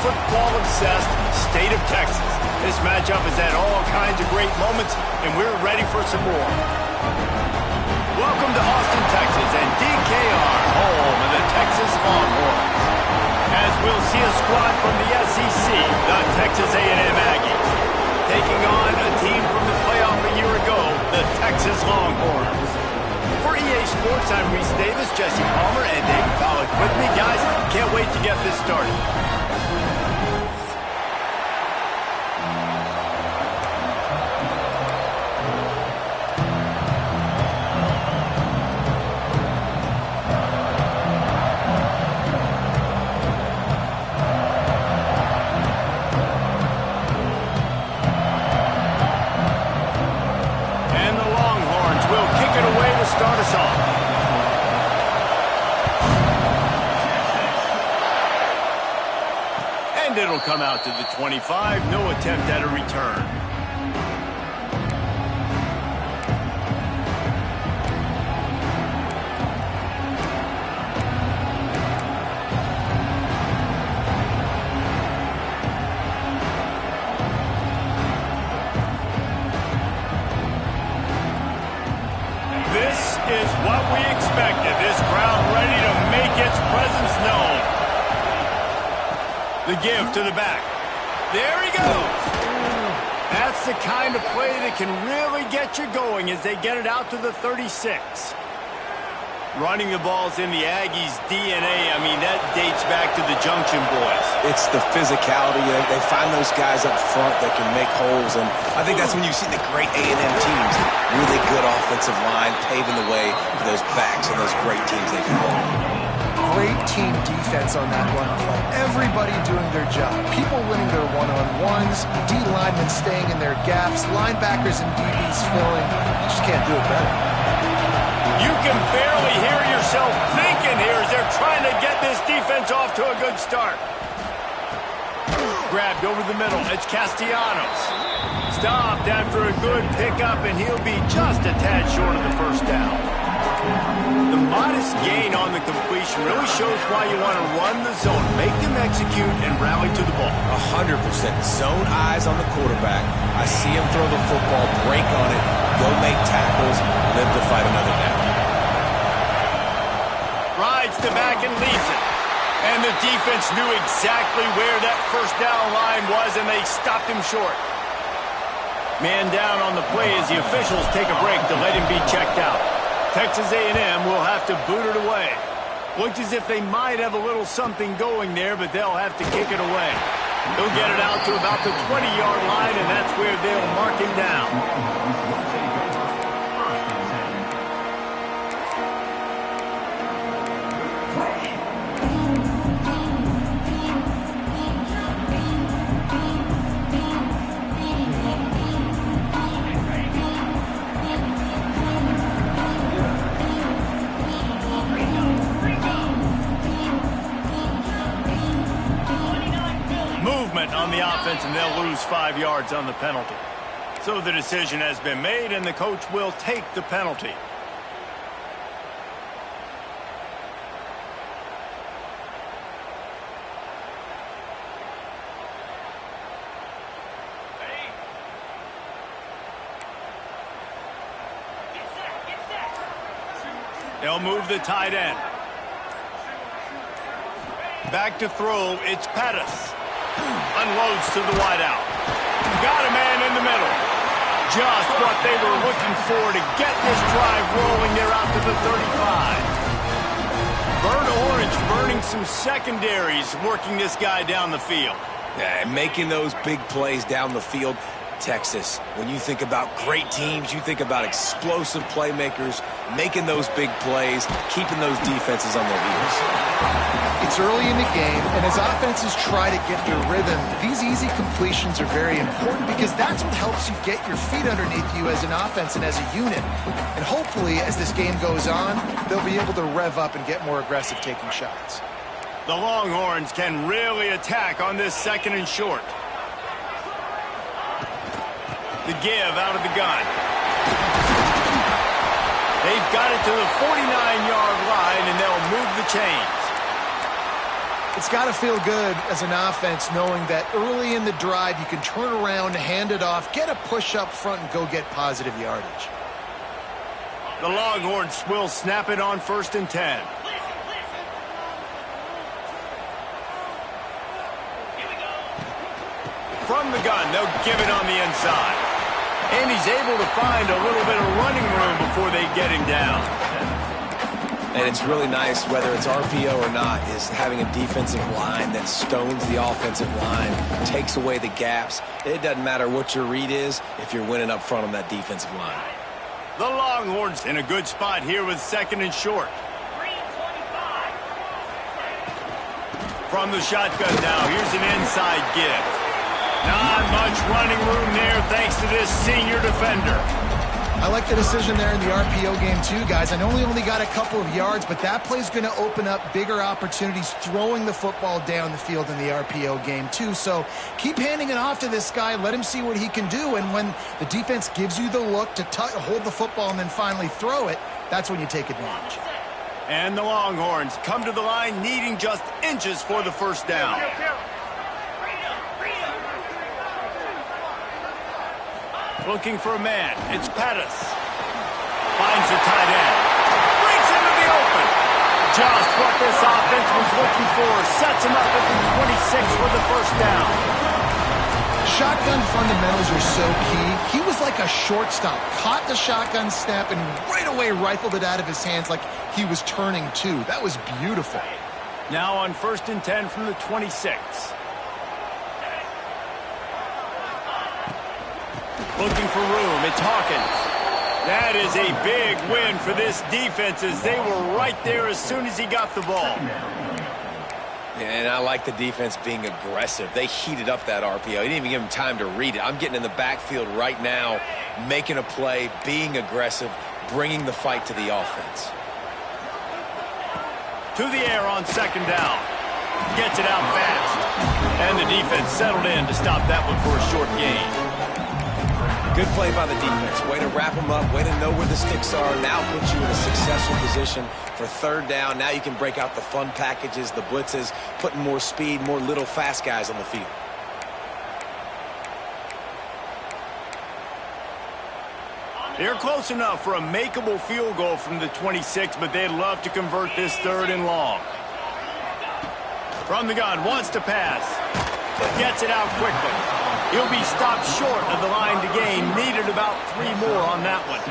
football-obsessed state of Texas. This matchup has had all kinds of great moments, and we're ready for some more. Welcome to Austin, Texas, and DKR, home of the Texas Longhorns. As we'll see a squad from the SEC, the Texas A&M Aggies, taking on a team from the playoff a year ago, the Texas Longhorns. For EA Sports, I'm Reese Davis, Jesse Palmer, and David Pollack with me. Guys, can't wait to get this started. Start us off. And it'll come out to the 25. No attempt at a return. Is what we expected. This crowd ready to make its presence known. The give to the back. There he goes. That's the kind of play that can really get you going as they get it out to the 36. Running the ball's in the Aggies' DNA. I mean, that dates back to the Junction Boys. It's the physicality. They find those guys up front that can make holes, and I think that's when you see the great A&M teams. Really good offensive line, paving the way for those backs and those great teams they can hold. Great team defense on that run play. Everybody doing their job. People winning their one-on-ones, D linemen staying in their gaps, linebackers and DBs filling. You just can't do it better. You can barely hear yourself thinking here as they're trying to get this defense off to a good start. Grabbed over the middle. It's Castellanos. Stopped after a good pickup, and he'll be just a tad short of the first down. The modest gain on the completion really shows why you want to run the zone, make them execute, and rally to the ball. 100%. Zone eyes on the quarterback. I see him throw the football, break on it, go make tackles, live to fight another down. Rides the back and leaves it. And the defense knew exactly where that first down line was, and they stopped him short. Man down on the play as the officials take a break to let him be checked out. Texas A&M will have to boot it away. Looks as if they might have a little something going there, but they'll have to kick it away. They'll get it out to about the 20-yard line, and that's where they'll mark him down. On the offense, and they'll lose 5 yards on the penalty. So the decision has been made, and the coach will take the penalty. They'll move the tight end. Back to throw, it's Pettis. Unloads to the wideout. Got a man in the middle. Just what they were looking for to get this drive rolling. They're out to the 35. Burnt orange burning some secondaries, working this guy down the field. Yeah, making those big plays down the field. Texas, when you think about great teams, you think about explosive playmakers, making those big plays, keeping those defenses on their heels. It's early in the game, and as offenses try to get their rhythm, these easy completions are very important because that's what helps you get your feet underneath you as an offense and as a unit. And hopefully, as this game goes on, they'll be able to rev up and get more aggressive taking shots. The Longhorns can really attack on this second and short. The give out of the gun. They've got it to the 49-yard line, and they'll move the chains. It's got to feel good as an offense knowing that early in the drive you can turn around, hand it off, get a push up front, and go get positive yardage. The Longhorns will snap it on 1st and 10. From the gun, they'll give it on the inside. And he's able to find a little bit of running room before they get him down. And it's really nice, whether it's RPO or not, is having a defensive line that stones the offensive line, takes away the gaps. It doesn't matter what your read is if you're winning up front on that defensive line. The Longhorns in a good spot here with 2nd and short. From the shotgun now, here's an inside give. Not much running room there thanks to this senior defender. I like the decision there in the RPO game too, guys. I know he only got a couple of yards, but that play's going to open up bigger opportunities throwing the football down the field in the RPO game too. So keep handing it off to this guy. Let him see what he can do. And when the defense gives you the look to hold the football and then finally throw it, that's when you take advantage. And the Longhorns come to the line needing just inches for the 1st down. Looking for a man. It's Pettis. Finds the tight end. Breaks into the open. Just what this offense was looking for. Sets him up at the 26 for the 1st down. Shotgun fundamentals are so key. He was like a shortstop. Caught the shotgun snap and right away rifled it out of his hands like he was turning too. That was beautiful. Now on 1st and 10 from the 26. Looking for room. It's Hawkins. That is a big win for this defense as they were right there as soon as he got the ball. And I like the defense being aggressive. They heated up that RPO. He didn't even give him time to read it. I'm getting in the backfield right now, making a play, being aggressive, bringing the fight to the offense. To the air on 2nd down. Gets it out fast. And the defense settled in to stop that one for a short gain. Good play by the defense. Way to wrap them up. Way to know where the sticks are. Now puts you in a successful position for 3rd down. Now you can break out the fun packages, the blitzes, putting more speed, more little fast guys on the field. They're close enough for a makeable field goal from the 26, but they'd love to convert this 3rd and long. From the gun, wants to pass. Gets it out quickly. He'll be stopped short of the line to gain. Needed about 3 more on that one.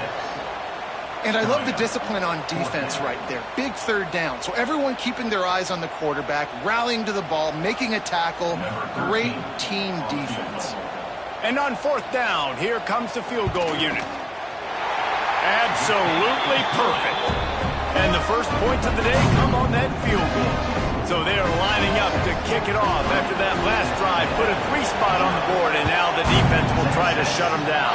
And I love the discipline on defense right there. Big 3rd down. So everyone keeping their eyes on the quarterback, rallying to the ball, making a tackle. Great team defense. And on 4th down, here comes the field goal unit. Absolutely perfect. And the first points of the day come on that field goal. So they are lining up to kick it off after that last drive. Put a 3-spot on the board, and now the defense will try to shut them down.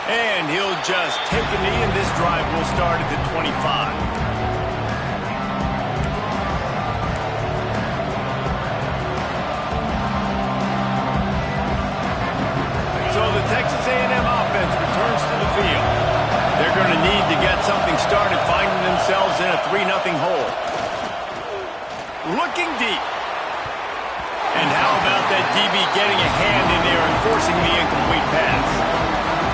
And he'll just take a knee, and this drive will start at the 25. So the Texas A&M offense returns to the field. They're going to need to get something started, finding themselves in a 3-0 hole. Looking deep. And how about that DB getting a hand in there and forcing the incomplete pass?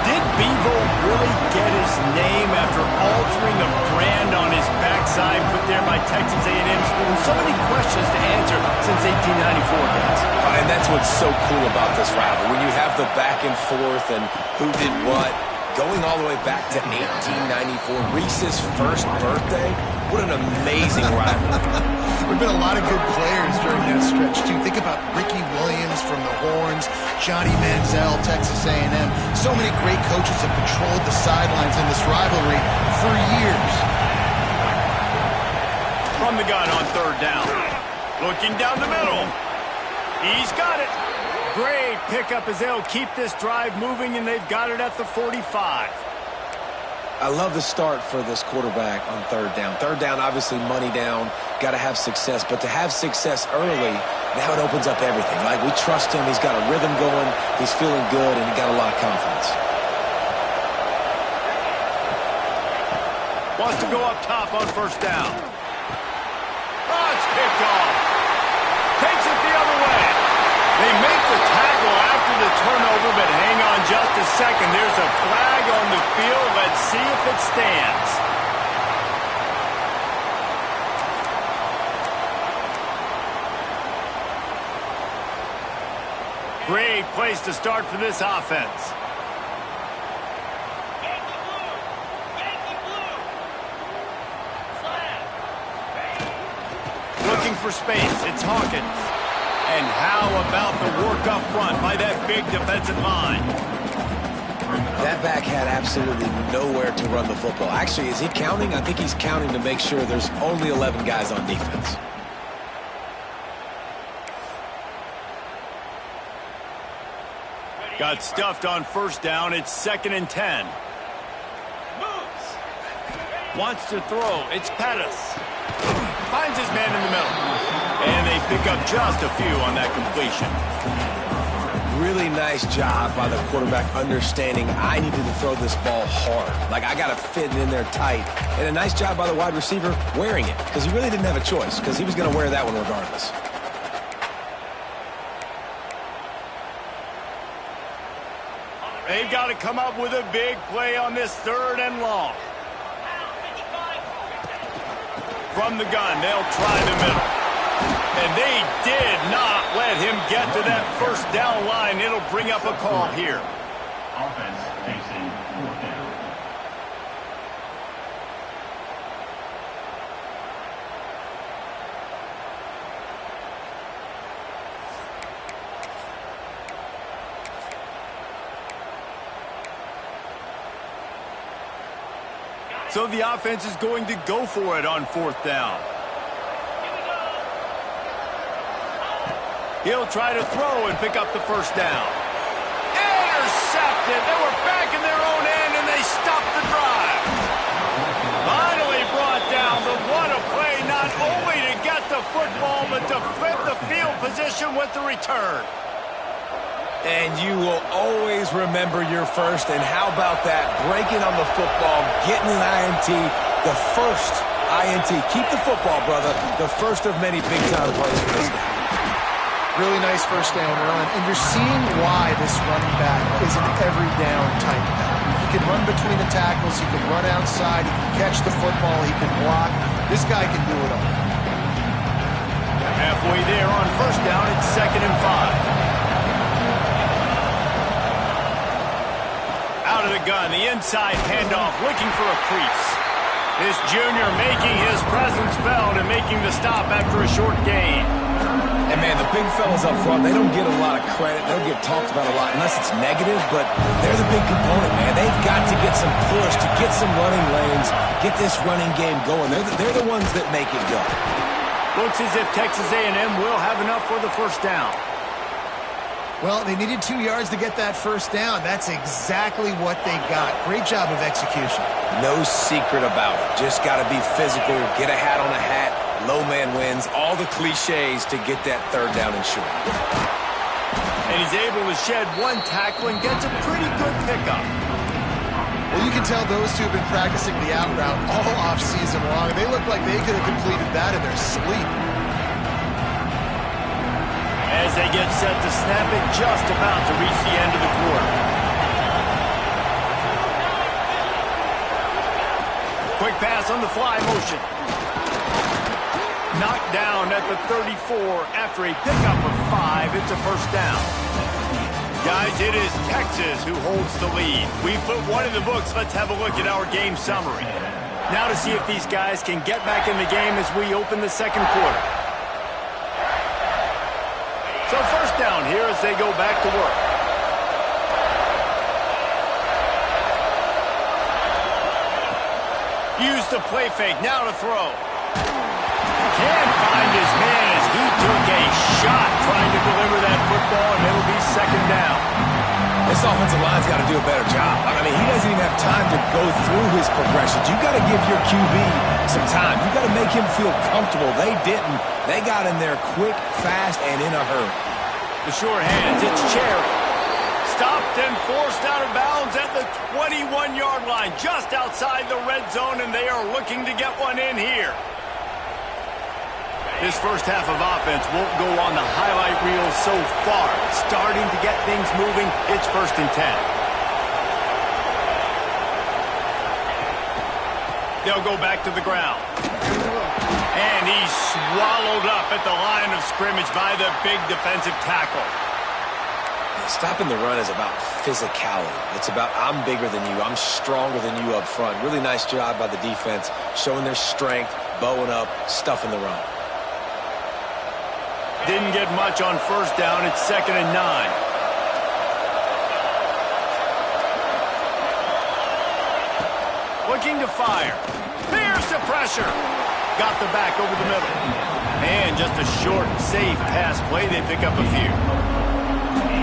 Did Bevo really get his name after altering the brand on his backside put there by Texas A&M students? So many questions to answer since 1894, guys. And that's what's so cool about this rival. When you have the back and forth and who did what, going all the way back to 1894, Reese's first birthday. What an amazing rivalry. There have been a lot of good players during that stretch, too. Think about Ricky Williams from the Horns, Johnny Manziel, Texas A&M. So many great coaches have patrolled the sidelines in this rivalry for years. From the gun on 3rd down. Looking down the middle. He's got it. Great pickup as they'll keep this drive moving, and they've got it at the 45. I love the start for this quarterback on 3rd down. 3rd down, obviously money down, got to have success. But to have success early, now it opens up everything. Like, we trust him. He's got a rhythm going. He's feeling good, and he got a lot of confidence. Wants to go up top on 1st down. a second. There's a flag on the field. Let's see if it stands. Great place to start for this offense. Looking for space. It's Hawkins. And how about the work up front by that big defensive line? That back had absolutely nowhere to run the football. Actually, is he counting? I think he's counting to make sure there's only 11 guys on defense. Got stuffed on first down. It's 2nd and 10. Wants to throw. It's Pettis. Finds his man in the middle. And they pick up just a few on that completion. Really nice job by the quarterback understanding I needed to throw this ball hard. Like, I got to fit it in there tight. And a nice job by the wide receiver wearing it, because he really didn't have a choice, because he was going to wear that one regardless. They've got to come up with a big play on this 3rd and long. From the gun, they'll try the middle. And they did not let him get to that first down line. It'll bring up a call here. Offense facing 4th down. So the offense is going to go for it on 4th down. He'll try to throw and pick up the first down. Intercepted. They were back in their own end, and they stopped the drive. Finally brought down, but what a play, not only to get the football, but to flip the field position with the return. And you will always remember your first. And how about that? Breaking on the football, getting an INT, the first INT. Keep the football, brother. The first of many big-time plays for this guy. Really nice first down run. And you're seeing why this running back is an every down type back. He can run between the tackles. He can run outside. He can catch the football. He can block. This guy can do it all. Halfway there on first down, it's 2nd and 5. Out of the gun, the inside handoff, looking for a crease. This junior making his presence felt and making the stop after a short gain. And, man, the big fellas up front, they don't get a lot of credit. They don't get talked about a lot unless it's negative, but they're the big component, man. They've got to get some push, to get some running lanes, get this running game going. They're the ones that make it go. Looks as if Texas A&M will have enough for the first down. Well, they needed 2 yards to get that first down. That's exactly what they got. Great job of execution. No secret about it. Just got to be physical, get a hat on a hat, low man wins, all the cliches to get that 3rd down and short. And he's able to shed one tackle and gets a pretty good pickup. Well, you can tell those two have been practicing the out route all offseason long. They look like they could have completed that in their sleep. As they get set to snap it, just about to reach the end of the quarter. Quick pass on the fly motion. Knocked down at the 34 after a pickup of 5. It's a first down. Guys, it is Texas who holds the lead. We put one in the books. Let's have a look at our game summary. Now to see if these guys can get back in the game as we open the second quarter. So first down here as they go back to work. Use the play fake, now to throw. Can't find his man as he took a shot trying to deliver that football, and it'll be 2nd down. This offensive line's got to do a better job. I mean, he doesn't even have time to go through his progressions. You got to give your QB some time. You got to make him feel comfortable. They didn't. They got in there quick, fast, and in a hurry. The short hands, it's Cherry. Stopped and forced out of bounds at the 21-yard line, just outside the red zone, and they are looking to get one in here. This first half of offense won't go on the highlight reel so far. Starting to get things moving. It's 1st and 10. They'll go back to the ground. And he's swallowed up at the line of scrimmage by the big defensive tackle. Stopping the run is about physicality. It's about I'm bigger than you. I'm stronger than you up front. Really nice job by the defense, showing their strength, bowing up, stuffing the run. Didn't get much on first down. It's 2nd and 9. Looking to fire. Here's the pressure. Got the back over the middle. And just a short, safe pass play. They pick up a few.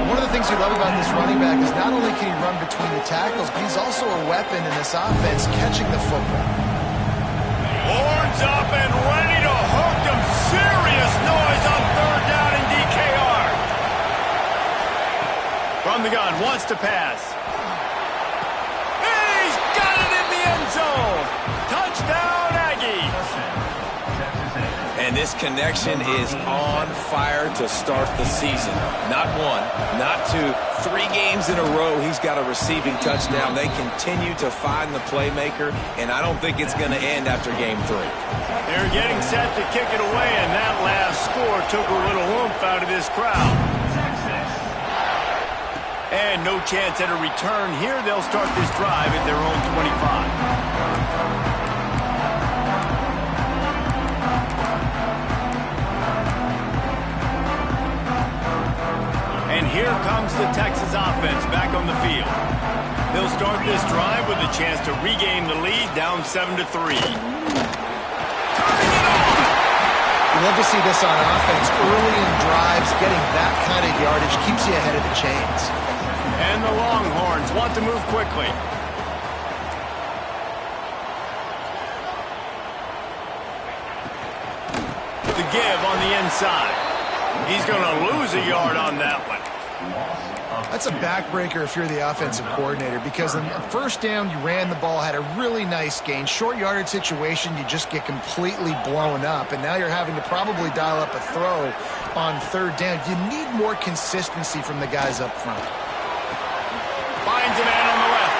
One of the things you love about this running back is not only can he run between the tackles, but he's also a weapon in this offense catching the football. Horns up and ready to hook them. Serious noise on 3rd down in DKR. From the gun, wants to pass. He's got it in the end zone. Touchdown, Aggies. And this connection is on fire to start the season. Not one, not two, 3 games in a row he's got a receiving touchdown. They continue to find the playmaker, and I don't think it's going to end after game 3. They're getting set to kick it away, and that last score took a little oomph out of this crowd. And no chance at a return here. They'll start this drive at their own 25. And here comes the Texas offense back on the field. They'll start this drive with a chance to regain the lead, down 7-3. Turning it on! You love to see this on offense. Early in drives, getting that kind of yardage keeps you ahead of the chains. And the Longhorns want to move quickly. The give on the inside. He's going to lose a yard on that one. That's a backbreaker if you're the offensive coordinator, because on the first down, you ran the ball, had a really nice gain. Short yardage situation, you just get completely blown up, and now you're having to probably dial up a throw on 3rd down. You need more consistency from the guys up front. Finds a man on the left.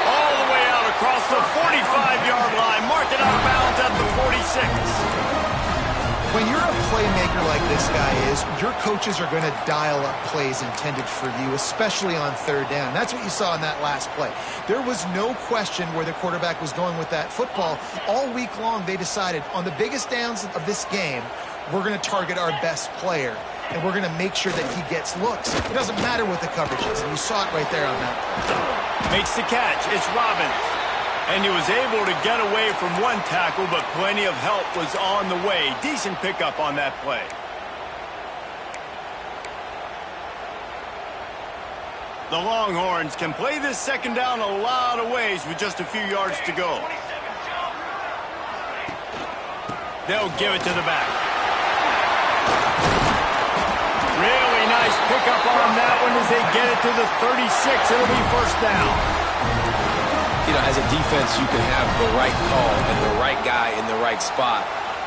All the way out across the 45-yard line. Mark it out of bounds at the 46. When you're a playmaker like this guy is, your coaches are going to dial up plays intended for you, especially on 3rd down. That's what you saw in that last play. There was no question where the quarterback was going with that football. All week long, they decided on the biggest downs of this game, we're going to target our best player, and we're going to make sure that he gets looks. It doesn't matter what the coverage is, and you saw it right there on that. Makes the catch. It's Robbins. And he was able to get away from one tackle, but plenty of help was on the way. Decent pickup on that play. The Longhorns can play this 2nd down a lot of ways with just a few yards to go. They'll give it to the back. Really nice pickup on that one as they get it to the 36. It'll be 1st down. You know, as a defense, you can have the right call and the right guy in the right spot,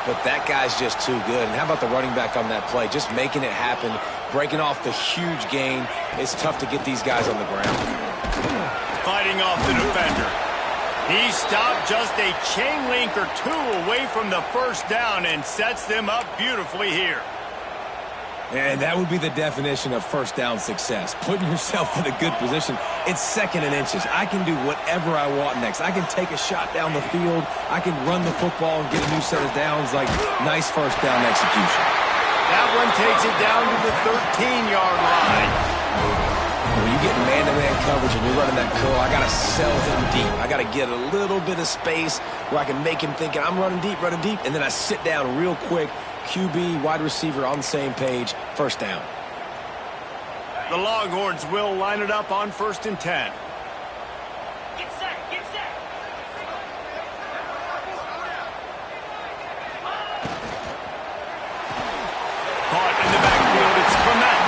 but that guy's just too good. And how about the running back on that play? Just making it happen, breaking off the huge gain. It's tough to get these guys on the ground. Fighting off the defender. He stopped just a chain link or 2 away from the 1st down and sets them up beautifully here. And that would be the definition of 1st down success. Putting yourself in a good position. It's 2nd and inches. I can do whatever I want next. I can take a shot down the field. I can run the football and get a new set of downs. Like, nice 1st down execution. That one takes it down to the 13-yard line. When you get man-to-man coverage and you're running that curl, I got to sell him deep. I got to get a little bit of space where I can make him think I'm running deep, and then I sit down real quick. QB, wide receiver on the same page, 1st down. The Longhorns will line it up on 1st and 10. Get set, get set. Caught in the backfield, it's Clement.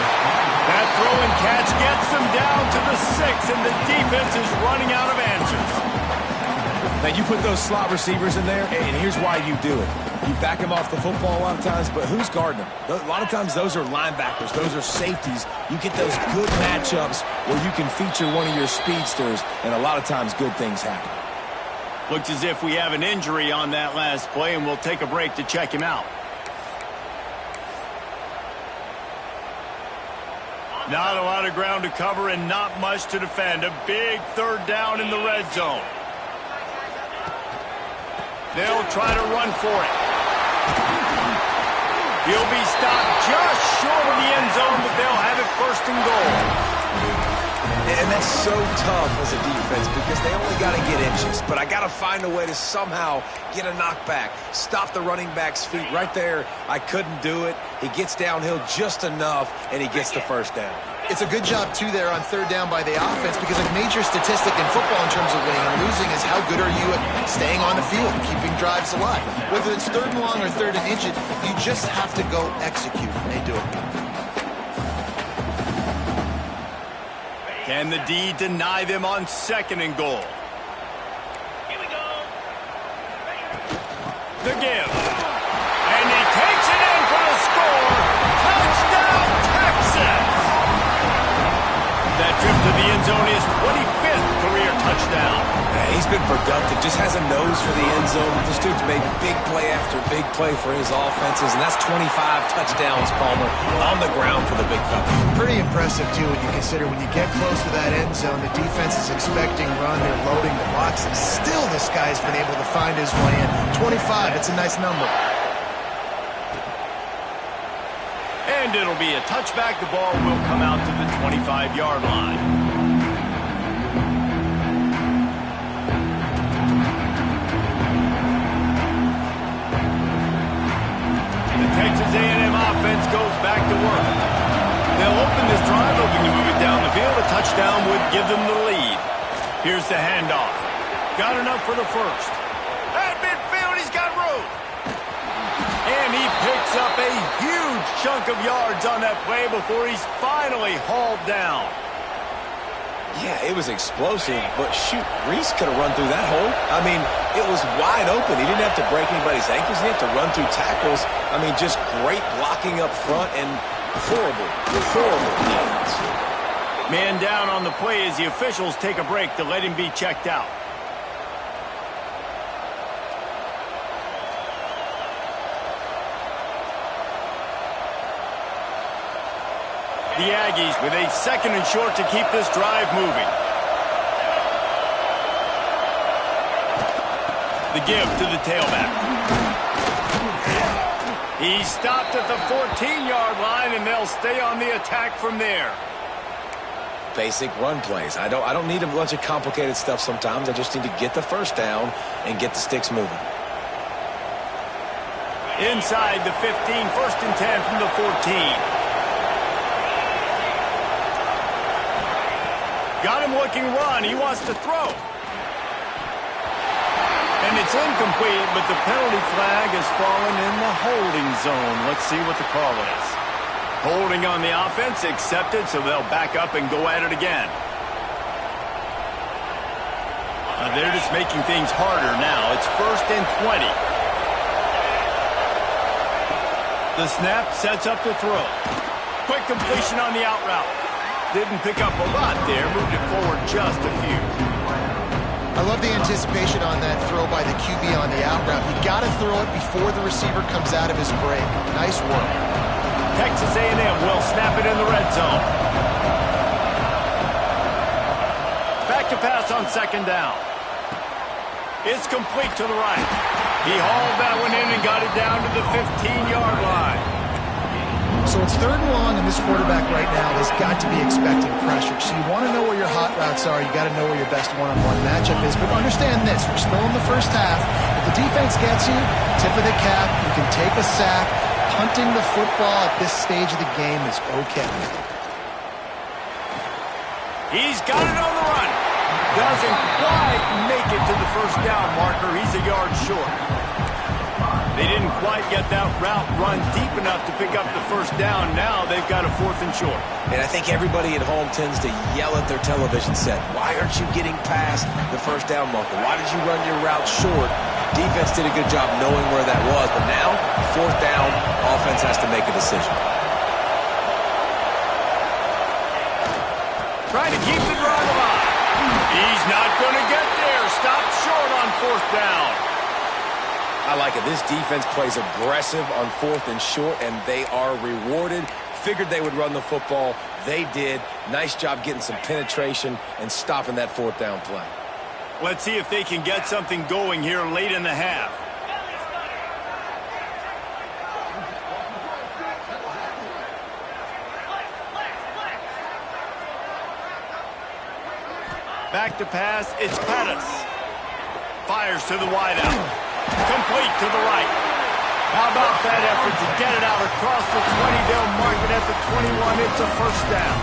That throw and catch gets them down to the 6, and the defense is running out of answers. Now, you put those slot receivers in there, and here's why you do it. You back them off the football a lot of times, but who's guarding them? A lot of times those are linebackers. Those are safeties. You get those good matchups where you can feature one of your speedsters, and a lot of times good things happen. Looks as if we have an injury on that last play, and we'll take a break to check him out. Not a lot of ground to cover and not much to defend. A big third down in the red zone. They'll try to run for it. He'll be stopped just short of the end zone, but they'll have it first and goal. And that's so tough as a defense because they only got to get inches. But I got to find a way to somehow get a knockback, stop the running back's feet right there. I couldn't do it. He gets downhill just enough, and he gets the first down. It's a good job, too, there on third down by the offense because a major statistic in football in terms of winning and losing is how good are you at staying on the field, keeping drives alive. Whether it's third and long or third and inches, you just have to go execute, and they do it. Can the D deny them on second and goal? Here we go. The give. And he takes it in for the score. Touchdown, Texas! That trip to the end zone is 25th career touchdown. Yeah, he's been productive, just has a nose for the end zone. This dude's made big play after big play for his offenses, and that's 25 touchdowns, Palmer, on the ground for the big fella. Pretty impressive, too, when you consider when you get close to that end zone, the defense is expecting run, they're loading the box, and still this guy's been able to find his way in. 25, it's a nice number. And it'll be a touchback. The ball will come out to the 25-yard line. The Texas A&M offense goes back to work. They'll open this drive, hoping to move it down the field. A touchdown would give them the lead. Here's the handoff. Got enough for the first. At midfield, he's got room. And he picks up a huge chunk of yards on that play before he's finally hauled down. Yeah, it was explosive, but shoot, Reese could have run through that hole. I mean, it was wide open. He didn't have to break anybody's ankles. He didn't have to run through tackles. I mean, just great blocking up front and horrible defense. Man down on the play as the officials take a break to let him be checked out. The Aggies with a second and short to keep this drive moving. The give to the tailback. He's stopped at the 14-yard line, and they'll stay on the attack from there. Basic run plays. I don't need a bunch of complicated stuff sometimes. I just need to get the first down and get the sticks moving. Inside the 15, first and 10 from the 14. Got him looking run. He wants to throw. And it's incomplete, but the penalty flag has fallen in the holding zone. Let's see what the call is. Holding on the offense, accepted, so they'll back up and go at it again. They're just making things harder now. It's first and 20. The snap sets up the throw. Quick completion on the out route. Didn't pick up a lot there, moved it forward just a few. I love the anticipation on that throw by the QB on the out route. You got to throw it before the receiver comes out of his break. Nice work. Texas A&M will snap it in the red zone. Back to pass on second down. It's complete to the right. He hauled that one in and got it down to the 15-yard line. So it's third and long, and this quarterback right now has got to be expecting pressure. So you want to know where your hot routes are. You got to know where your best one-on-one matchup is. But understand this, we're still in the first half. If the defense gets you, tip of the cap, you can take a sack. Punting the football at this stage of the game is okay. He's got it on the run. Doesn't quite make it to the first down marker. He's a yard short. They didn't quite get that route run deep enough to pick up the first down. Now they've got a fourth and short. And I think everybody at home tends to yell at their television set. Why aren't you getting past the first down marker? Why did you run your route short? Defense did a good job knowing where that was. But now, fourth down, offense has to make a decision. Trying to keep the drive alive. He's not going to get there. stopped short on fourth down. I like it. This defense plays aggressive on fourth and short, and they are rewarded. Figured they would run the football. They did. Nice job getting some penetration and stopping that fourth down play. Let's see if they can get something going here late in the half. Back to pass, it's Pettis. Fires to the wideout. Complete to the right. How about that effort to get it out across the 20? They'll mark it at the 21. It's a first down.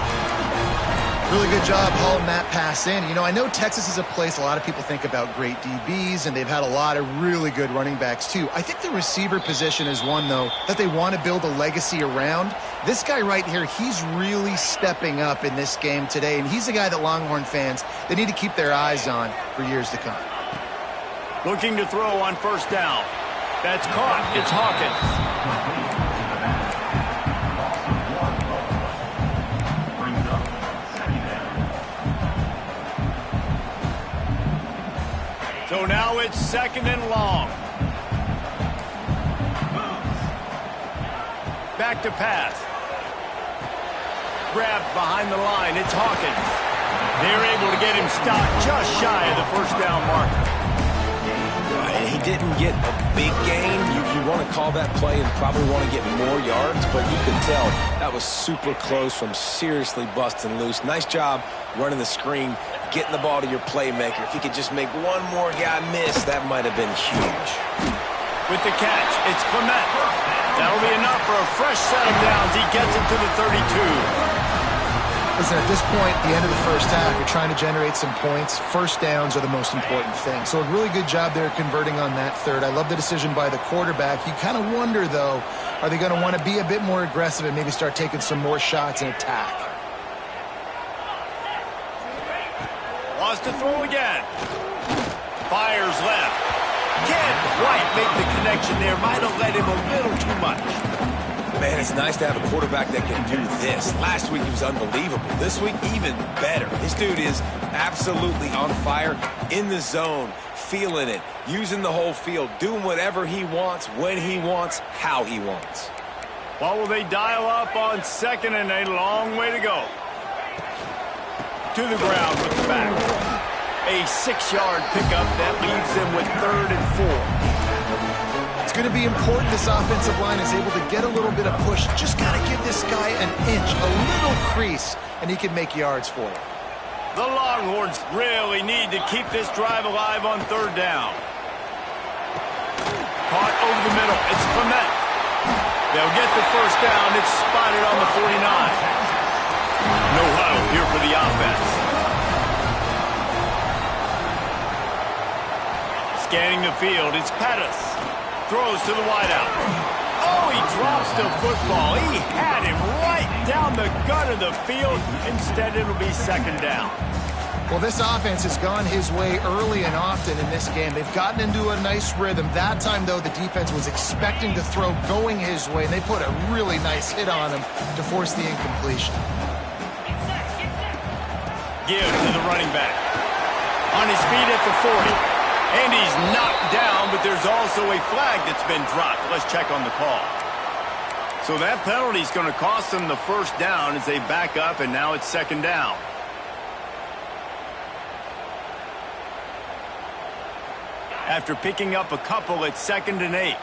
Really good job hauling that pass in. You know, I know Texas is a place a lot of people think about great DBs, and they've had a lot of really good running backs too. I think the receiver position is one, though, that they want to build a legacy around. This guy right here, he's really stepping up in this game today, and he's the guy that Longhorn fans, they need to keep their eyes on for years to come. Looking to throw on first down. That's caught. It's Hawkins. So now it's second and long. Back to pass. Grabbed behind the line. It's Hawkins. They're able to get him stopped just shy of the first down marker. He didn't get a big gain. You want to call that play and probably want to get more yards, but you can tell that was super close from seriously busting loose. Nice job running the screen, getting the ball to your playmaker. If he could just make one more guy miss, that might have been huge. With the catch, it's Clement. That'll be enough for a fresh set of downs. He gets it to the 32. Listen, at this point, the end of the first half, you're trying to generate some points. First downs are the most important thing. So a really good job there converting on that third. I love the decision by the quarterback. You kind of wonder, though, are they going to want to be a bit more aggressive and maybe start taking some more shots and attack? Wants to throw again. Fires left. Can't quite make the connection there. Might have led him a little too much. Man, it's nice to have a quarterback that can do this. Last week he was unbelievable. This week, even better. This dude is absolutely on fire, in the zone, feeling it, using the whole field, doing whatever he wants, when he wants, how he wants. What will they dial up on second and a long way to go? To the ground with the back. A 6-yard pickup that leaves them with 3rd and 4. It's going to be important this offensive line is able to get a little bit of push. Just got to give this guy an inch, a little crease, and he can make yards for you. The Longhorns really need to keep this drive alive on 3rd down. Caught over the middle. It's Clement. They'll get the first down. It's spotted on the 49. No huddle here for the offense. Scanning the field, it's Pettis. Throws to the wideout. Oh, he drops the football. He had him right down the gut of the field. Instead, it'll be second down. Well, this offense has gone his way early and often in this game. They've gotten into a nice rhythm. That time, though, the defense was expecting to throw going his way, and they put a really nice hit on him to force the incompletion. Give to the running back. On his feet at the 40. And he's knocked down, but there's also a flag that's been dropped. Let's check on the call. So that penalty is going to cost them the first down as they back up, and now it's second down. After picking up a couple at 2nd and 8.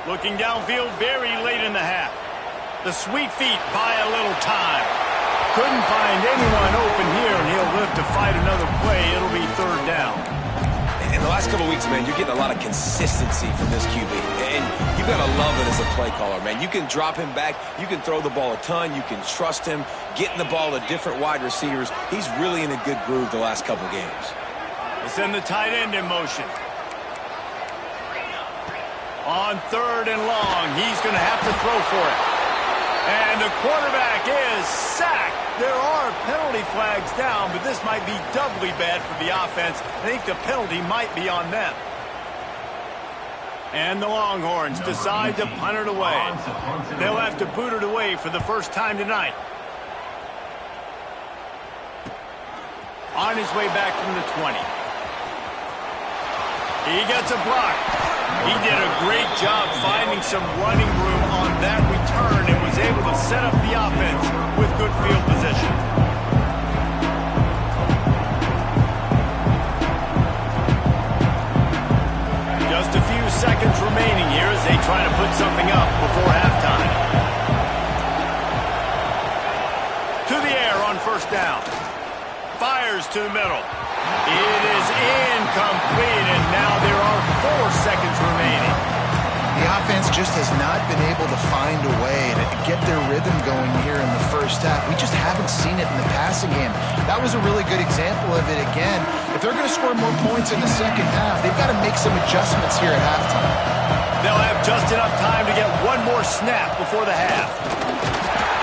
Looking downfield very late in the half. The sweet feet buy a little time. Couldn't find anyone open here, and he'll live to fight another play. It'll be 3rd down. In the last couple of weeks, man, you're getting a lot of consistency from this QB. And you got to love it as a play caller, man. You can drop him back. You can throw the ball a ton. You can trust him, getting the ball to different wide receivers. He's really in a good groove the last couple games. They send the tight end in motion. On 3rd and long, he's going to have to throw for it. And the quarterback is sacked. There are penalty flags down, but this might be doubly bad for the offense. I think the penalty might be on them. And the Longhorns decide to punt it away. They'll have to boot it away for the first time tonight. On his way back from the 20. He gets a block. He did a great job finding some running room on that return and was able to set up the offense with good field position. Just a few seconds remaining here as they try to put something up before halftime. To the air on first down. Fires to the middle. It is incomplete, and now there are 4 seconds remaining. The offense just has not been able to find a way to get their rhythm going here in the first half. We just haven't seen it in the passing game. That was a really good example of it again. If they're going to score more points in the second half, they've got to make some adjustments here at halftime. They'll have just enough time to get one more snap before the half.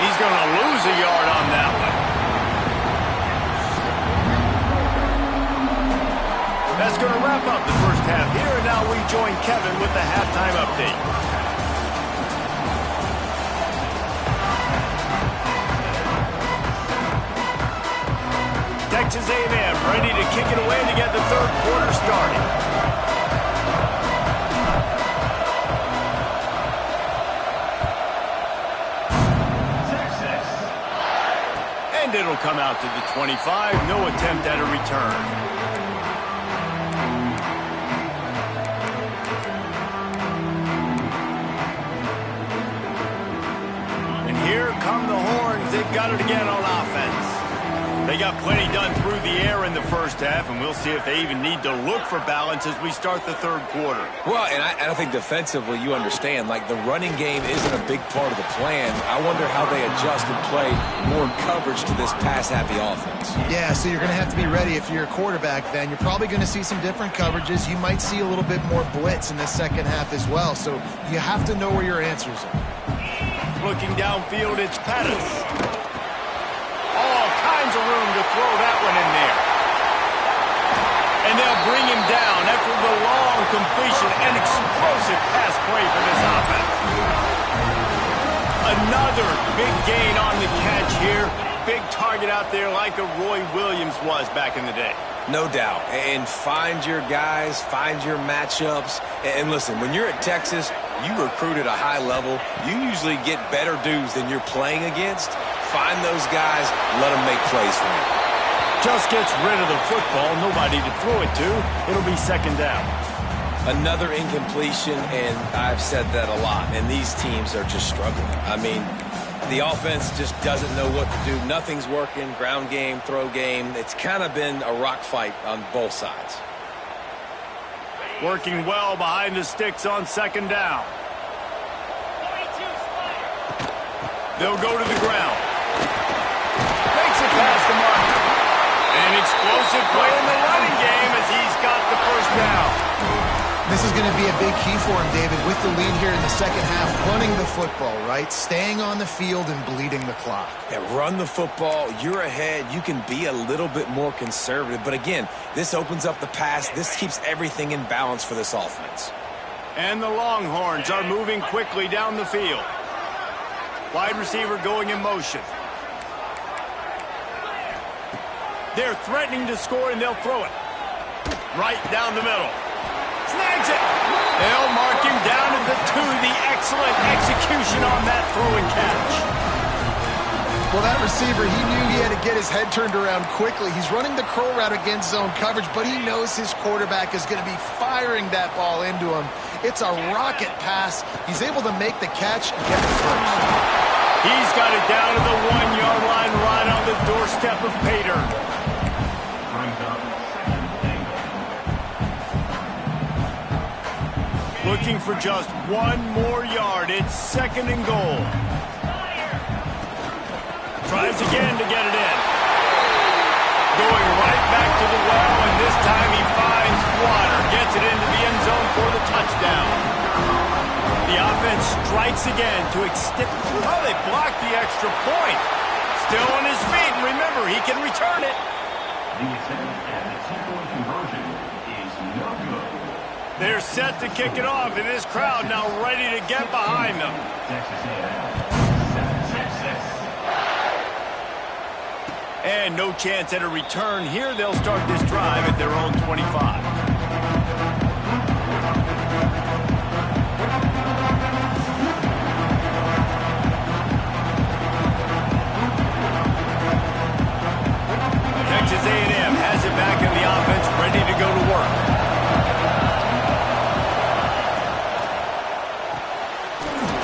He's going to lose a yard on that one. That's going to wrap up the first half here, and now we join Kevin with the halftime update. Texas A&M ready to kick it away to get the third quarter started. Texas. And it'll come out to the 25. No attempt at a return. Here come the horns. They've got it again on offense. They got plenty done through the air in the first half, and we'll see if they even need to look for balance as we start the third quarter. Well, and I think defensively, you understand, like the running game isn't a big part of the plan. I wonder how they adjust and play more coverage to this pass-happy offense. Yeah, so you're going to have to be ready if you're a quarterback then. You're probably going to see some different coverages. You might see a little bit more blitz in the second half as well, so you have to know where your answers are. Looking downfield, it's Pettis. All kinds of room to throw that one in there. And they'll bring him down after the long completion. An explosive pass play for this offense. Another big gain on the catch here. Big target out there like a Roy Williams was back in the day. No doubt. And find your guys, find your matchups. And listen, when you're at Texas, you recruit at a high level. You usually get better dudes than you're playing against. Find those guys, let them make plays for you. Just gets rid of the football, nobody to throw it to. It'll be second down. Another incompletion, and I've said that a lot, and these teams are just struggling. I mean, the offense just doesn't know what to do. Nothing's working, ground game, throw game. It's kind of been a rock fight on both sides. Working well behind the sticks on second down. They'll go to the ground. Makes it past the mark. An explosive play in the running game as he's got the first down. This is going to be a big key for him, David, with the lead here in the second half, running the football, right? Staying on the field and bleeding the clock. Yeah, run the football. You're ahead. You can be a little bit more conservative. But again, this opens up the pass. This keeps everything in balance for this offense. And the Longhorns are moving quickly down the field. Wide receiver going in motion. They're threatening to score, and they'll throw it. Right down the middle. Snags it. They'll mark him down at the 2. The excellent execution on that throw and catch. Well, that receiver, he knew he had to get his head turned around quickly. He's running the curl route against zone coverage, but he knows his quarterback is going to be firing that ball into him. It's a rocket pass. He's able to make the catch and get the first. He's got it down to the 1-yard line right on the doorstep of Pater. Looking for just one more yard. It's second and goal. Tries again to get it in. Going right back to the well, and this time he finds water. Gets it into the end zone for the touchdown. The offense strikes again to extend. Oh, they blocked the extra point. Still on his feet, and remember, he can return it. The attempt at the two-point conversion is no good. They're set to kick it off, and this crowd now ready to get behind them. Texas A&M, 7-6. And no chance at a return here. They'll start this drive at their own 25. Texas A&M has it back in the offense, ready to go to work.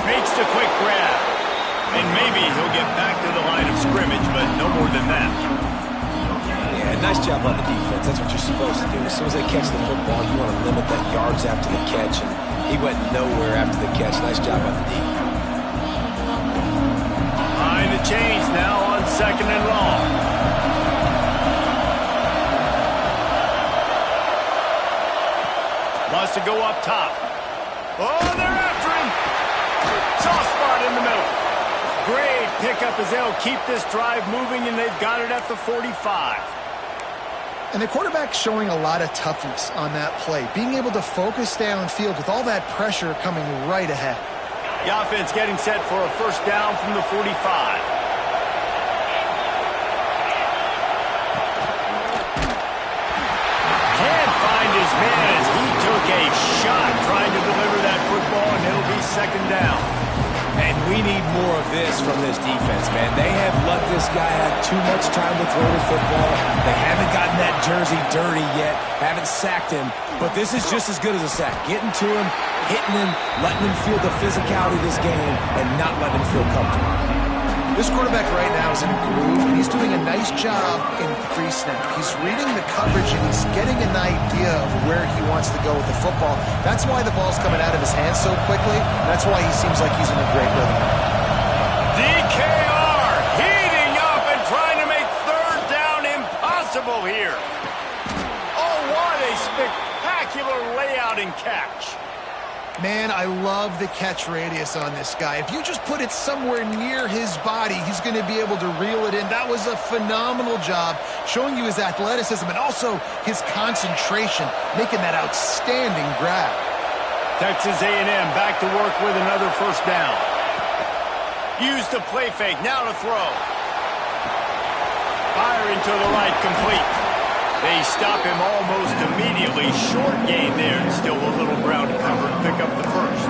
Makes the quick grab. And maybe he'll get back to the line of scrimmage, but no more than that. Yeah, nice job on the defense. That's what you're supposed to do. As soon as they catch the football, you want to limit that yards after the catch, and he went nowhere after the catch. Nice job on the D. Behind the chains now on 2nd and long. Wants to go up top. Oh, they're after him. Soft spot in the middle. Great pickup as they'll keep this drive moving, and they've got it at the 45. And the quarterback's showing a lot of toughness on that play, being able to focus downfield with all that pressure coming right ahead. The offense getting set for a first down from the 45. Can't find his man as he took a shot trying to deliver that football, and it'll be 2nd down. And we need more of this from this defense, man. They have let this guy have too much time to throw the football. They haven't gotten that jersey dirty yet, haven't sacked him. But this is just as good as a sack. Getting to him, hitting him, letting him feel the physicality of this game, and not letting him feel comfortable. This quarterback right now is in a groove, and he's doing a nice job in pre-snap. He's reading the coverage, and he's getting an idea of where he wants to go with the football. That's why the ball's coming out of his hands so quickly. That's why he seems like he's in a great rhythm. DKR heating up and trying to make 3rd down impossible here. Oh, what a spectacular layout and catch. Man, I love the catch radius on this guy. If you just put it somewhere near his body, he's going to be able to reel it in. That was a phenomenal job, showing you his athleticism and also his concentration, making that outstanding grab. Texas A&M back to work with another first down. Use the play fake, now to throw. Firing to the right, complete. They stop him almost immediately. Short gain there, and still a little ground to cover to pick up the first.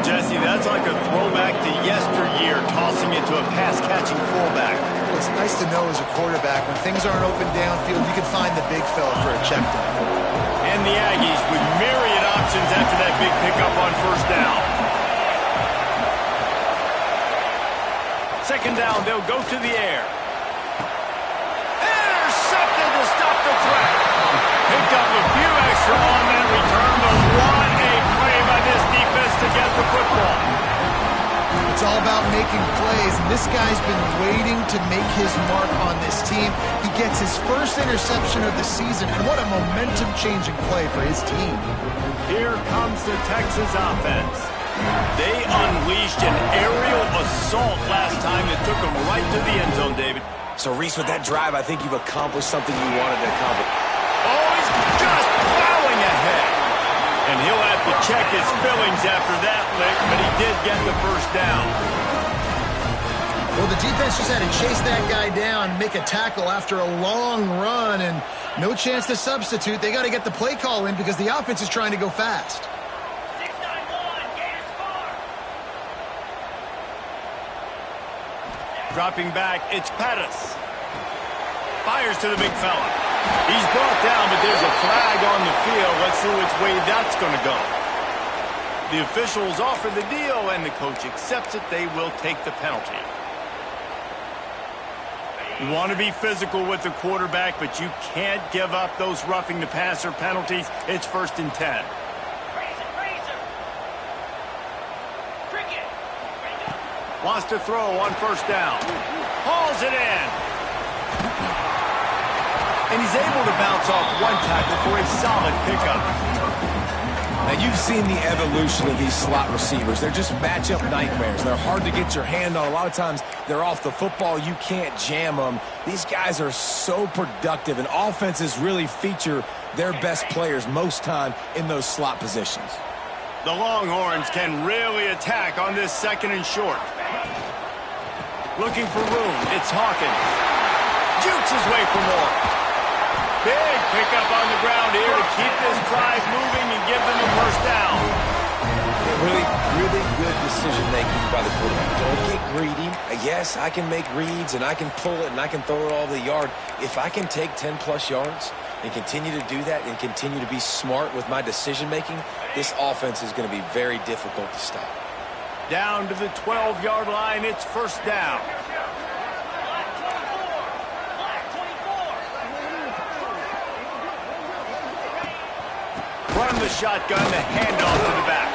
Jesse, that's like a throwback to yesteryear, tossing it to a pass-catching fullback. Well, it's nice to know as a quarterback, when things aren't open downfield, you can find the big fella for a check down. And the Aggies with myriad options after that big pickup on first down. 2nd down, they'll go to the air. Intercepted to stop the threat. Picked up a few extra on that return, but what a play by this defense to get the football. It's all about making plays, and this guy's been waiting to make his mark on this team. He gets his first interception of the season, and what a momentum-changing play for his team. Here comes the Texas offense. They unleashed an aerial assault last time that took them right to the end zone, David. So, Reese, with that drive, I think you've accomplished something you wanted to accomplish. Oh, he's just plowing ahead. And he'll have to check his fillings after that lick, but he did get the first down. Well, the defense just had to chase that guy down, make a tackle after a long run, and no chance to substitute. They got to get the play call in because the offense is trying to go fast. 6-9-1, Gators score. Dropping back, it's Pettis. Fires to the big fella. He's brought down, but there's a flag on the field. Let's see which way that's going to go. The officials offer the deal, and the coach accepts it. They will take the penalty. You want to be physical with the quarterback, but you can't give up those roughing the passer penalties. It's 1st and 10. Razor. Cricket. Wants to throw on first down. Hauls it in. And he's able to bounce off one tackle for a solid pickup. Now, you've seen the evolution of these slot receivers. They're just matchup nightmares. They're hard to get your hand on. A lot of times, they're off the football. You can't jam them. These guys are so productive, and offenses really feature their best players most time in those slot positions. The Longhorns can really attack on this 2nd and short. Looking for room. It's Hawkins. Jukes his way for more. Big pickup on the ground here to keep this drive moving and give them a first down. Really good decision-making by the quarterback. Don't get greedy. Yes, I can make reads, and I can pull it, and I can throw it all the yard. If I can take 10-plus yards and continue to do that and continue to be smart with my decision-making, this offense is going to be very difficult to stop. Down to the 12-yard line, it's first down. From the shotgun, the handoff to the back.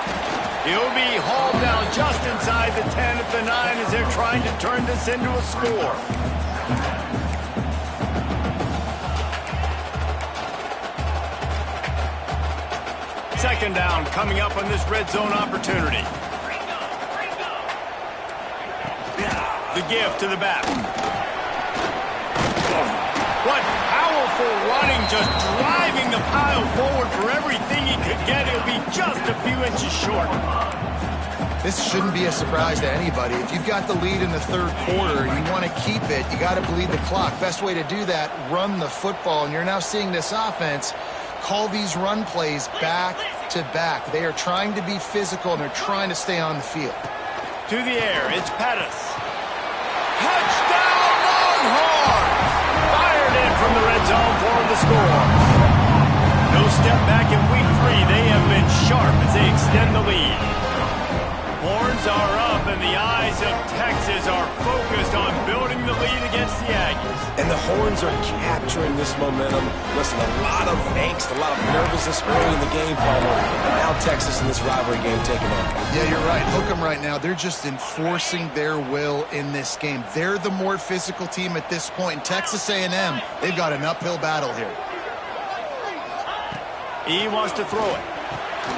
He'll be hauled down just inside the 10 at the 9 as they're trying to turn this into a score. Second down coming up on this red zone opportunity. The give to the back. What powerful running, just driving the pile forward for everything he could get. He'll be just a few inches short. This shouldn't be a surprise to anybody. If you've got the lead in the third quarter and you want to keep it, you got to bleed the clock. Best way to do that, run the football. And you're now seeing this offense call these run plays back to back. They are trying to be physical, and they're trying to stay on the field. To the air, it's Pettis. Touchdown, Longhorns! Fired in from the red zone for the score. No step back in week 3. They have been sharp as they extend the lead. Horns are up, and the eyes of Texas are focused on building the lead against the Aggies. And the Horns are capturing this momentum. Listen, a lot of angst, a lot of nervousness early in the game, Palmer. And now Texas in this rivalry game taking on. Yeah, you're right. Hook them right now. They're just enforcing their will in this game. They're the more physical team at this point. And Texas A&M, they've got an uphill battle here. He wants to throw it.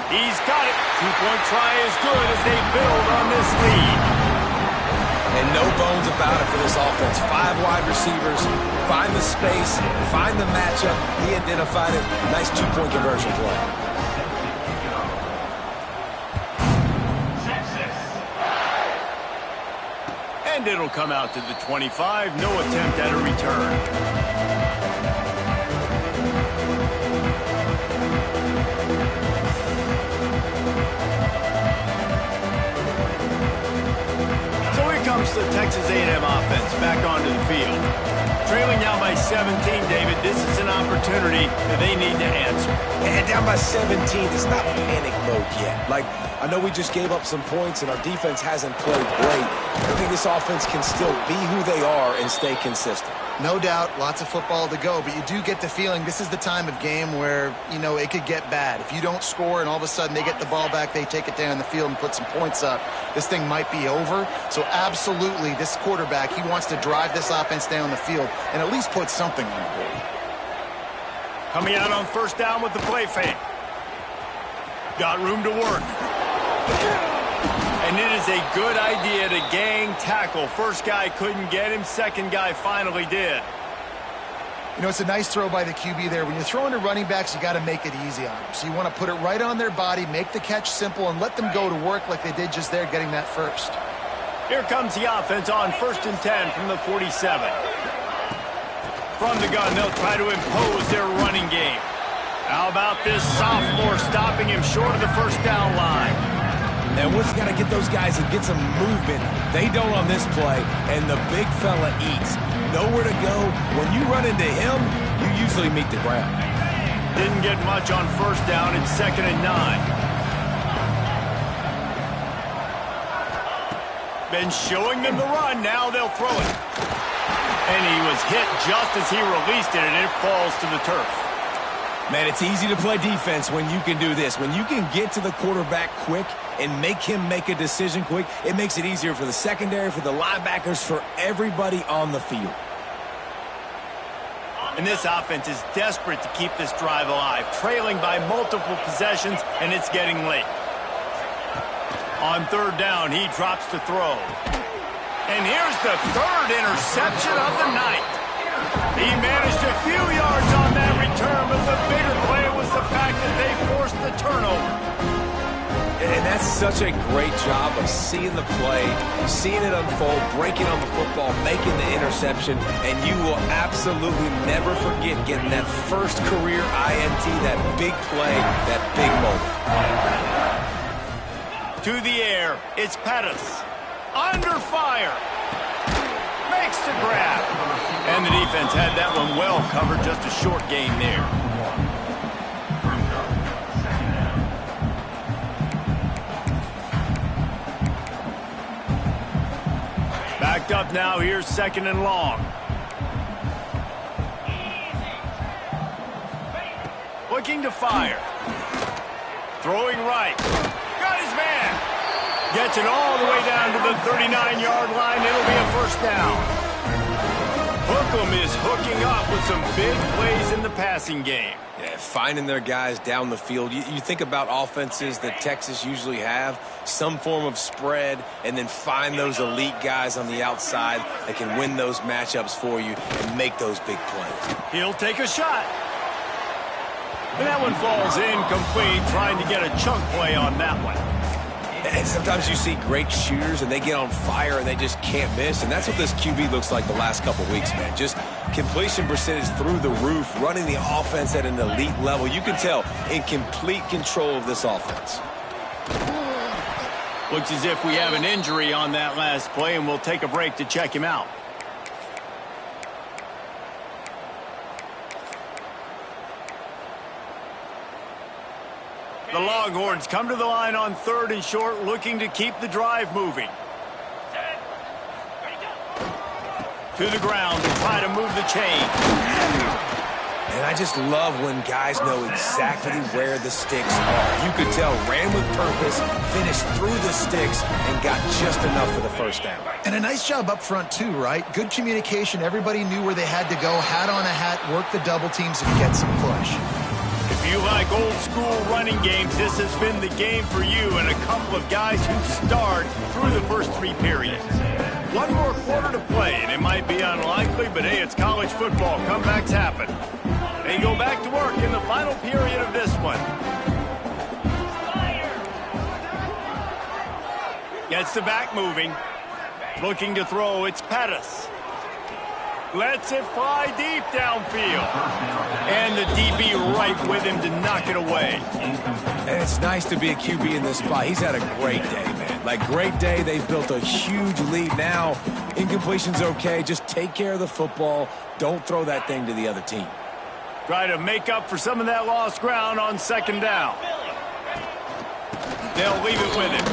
He's got it. Two-point try is good as they build on this lead. And no bones about it for this offense. 5 wide receivers, find the space, find the matchup. He identified it. Nice two-point conversion play. And it'll come out to the 25. No attempt at a return. The Texas A&M offense back onto the field. Trailing now by 17, David, this is an opportunity that they need to answer. And down by 17, it's not panic mode yet. Like, I know we just gave up some points and our defense hasn't played great. I think this offense can still be who they are and stay consistent. No doubt, lots of football to go, but you do get the feeling this is the time of game where, you know, it could get bad. If you don't score and all of a sudden they get the ball back, they take it down the field and put some points up, this thing might be over. So absolutely, this quarterback, he wants to drive this offense down the field and at least put something on the board. Coming out on first down with the play fake. Got room to work. And it is a good idea to gang tackle. First guy couldn't get him. Second guy finally did. You know, it's a nice throw by the QB there. When you're throwing to running backs, you got to make it easy on them. So you want to put it right on their body, make the catch simple, and let them go to work like they did just there, getting that first. Here comes the offense on 1st and 10 from the 47. From the gun, they'll try to impose their running game. How about this sophomore stopping him short of the first down line? And once you got to get those guys and get some movement, they don't on this play, and the big fella eats. Nowhere to go. When you run into him, you usually meet the ground. Didn't get much on first down. It's 2nd and 9. Been showing them the run. Now they'll throw it. And he was hit just as he released it, and it falls to the turf. Man, it's easy to play defense when you can do this. When you can get to the quarterback quick and make him make a decision quick, it makes it easier for the secondary, for the linebackers, for everybody on the field. And this offense is desperate to keep this drive alive, trailing by multiple possessions, and it's getting late. On third down, he drops to throw. And here's the third interception of the night. He managed a few yards on that return, but the bigger play was the fact that they forced the turnover. And that's such a great job of seeing the play, seeing it unfold, breaking on the football, making the interception, and you will absolutely never forget getting that first career INT, that big play, that big moment. To the air, it's Pettis. Under fire. Makes the grab. And the defense had that one well covered, just a short gain there. Backed up now, here's 2nd and long. Looking to fire. Throwing right. Got his man. Gets it all the way down to the 39-yard line. It'll be a first down. Hookem is hooking up with some big plays in the passing game. Yeah, finding their guys down the field. You think about offenses that Texas usually have, some form of spread, and then find those elite guys on the outside that can win those matchups for you and make those big plays. He'll take a shot. And that one falls incomplete, trying to get a chunk play on that one. And sometimes you see great shooters and they get on fire and they just can't miss. And that's what this QB looks like the last couple weeks, man. Just completion percentage through the roof, running the offense at an elite level. You can tell in complete control of this offense. Looks as if we have an injury on that last play, and we'll take a break to check him out. The Longhorns come to the line on 3rd and short, looking to keep the drive moving. To the ground to try to move the chain. And I just love when guys know exactly where the sticks are. You could tell, ran with purpose, finished through the sticks, and got just enough for the first down. And a nice job up front, too, right? Good communication. Everybody knew where they had to go, hat on a hat, work the double teams, and get some push. If you like old-school running games, this has been the game for you and a couple of guys who starred through the first 3 periods. One more quarter to play, and it might be unlikely, but hey, it's college football. Comebacks happen. They go back to work in the final period of this one. Gets the back moving. Looking to throw, it's Pettis. Lets it fly deep downfield. And the DB right with him to knock it away. And it's nice to be a QB in this spot. He's had a great day, man. Like, great day. They've built a huge lead now. Incompletion's okay. Just take care of the football. Don't throw that thing to the other team. Try to make up for some of that lost ground on 2nd down. They'll leave it with him.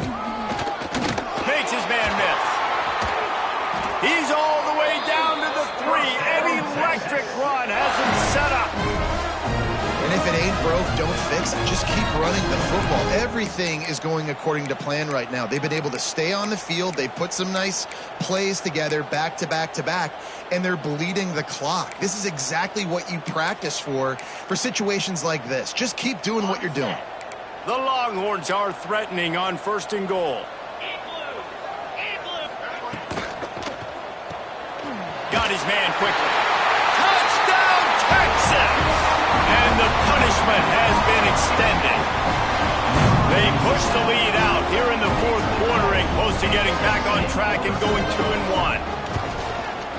Makes his man miss. He's all the way down to the 3. An electric run has him set up. And if it ain't broke, don't fix it. Just keep running the football. Everything is going according to plan right now. They've been able to stay on the field. They put some nice plays together back to back to back, and they're bleeding the clock. This is exactly what you practice for situations like this. Just keep doing what you're doing. The Longhorns are threatening on 1st and goal. Got his man quickly. Touchdown, Texas! And the punishment has been extended. They push the lead out here in the 4th quarter and close to getting back on track and going 2-1.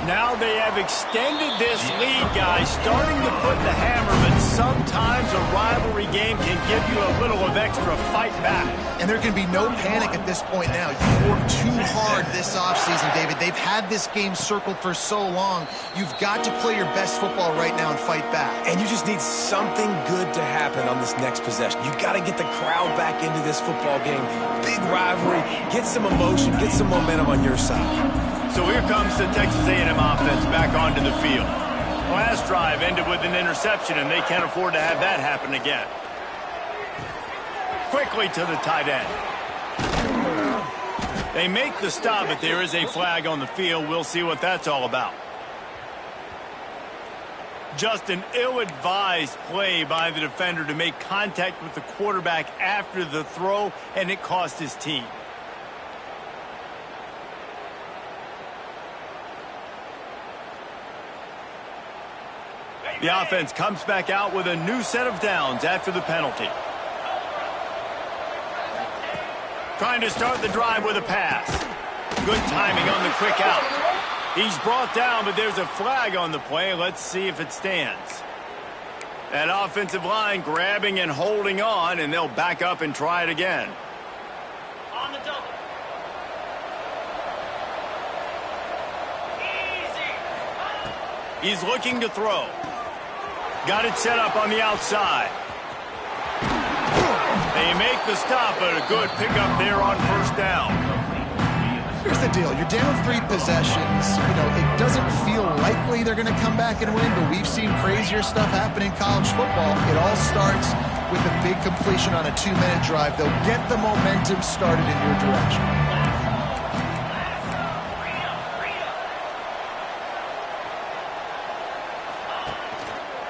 Now they have extended this lead, guys, starting to put the hammer, but sometimes a rivalry game can give you a little of extra fight back. And there can be no panic at this point now. You've worked too hard this offseason, David. They've had this game circled for so long. You've got to play your best football right now and fight back. And you just need something good to happen on this next possession. You got to get the crowd back into this football game. Big rivalry. Get some emotion. Get some momentum on your side. So here comes the Texas A&M offense back onto the field. Last drive ended with an interception, and they can't afford to have that happen again. Quickly to the tight end. They make the stop, but there is a flag on the field. We'll see what that's all about. Just an ill-advised play by the defender to make contact with the quarterback after the throw, and it cost his team. The offense comes back out with a new set of downs after the penalty. Trying to start the drive with a pass. Good timing on the quick out. He's brought down, but there's a flag on the play. Let's see if it stands. That offensive line grabbing and holding on, and they'll back up and try it again. On the double. Easy. He's looking to throw. Got it set up on the outside. They make the stop, but a good pickup there on first down. Here's the deal. You're down 3 possessions. You know, it doesn't feel likely they're going to come back and win, but we've seen crazier stuff happen in college football. It all starts with a big completion on a 2-minute drive. They'll get the momentum started in your direction.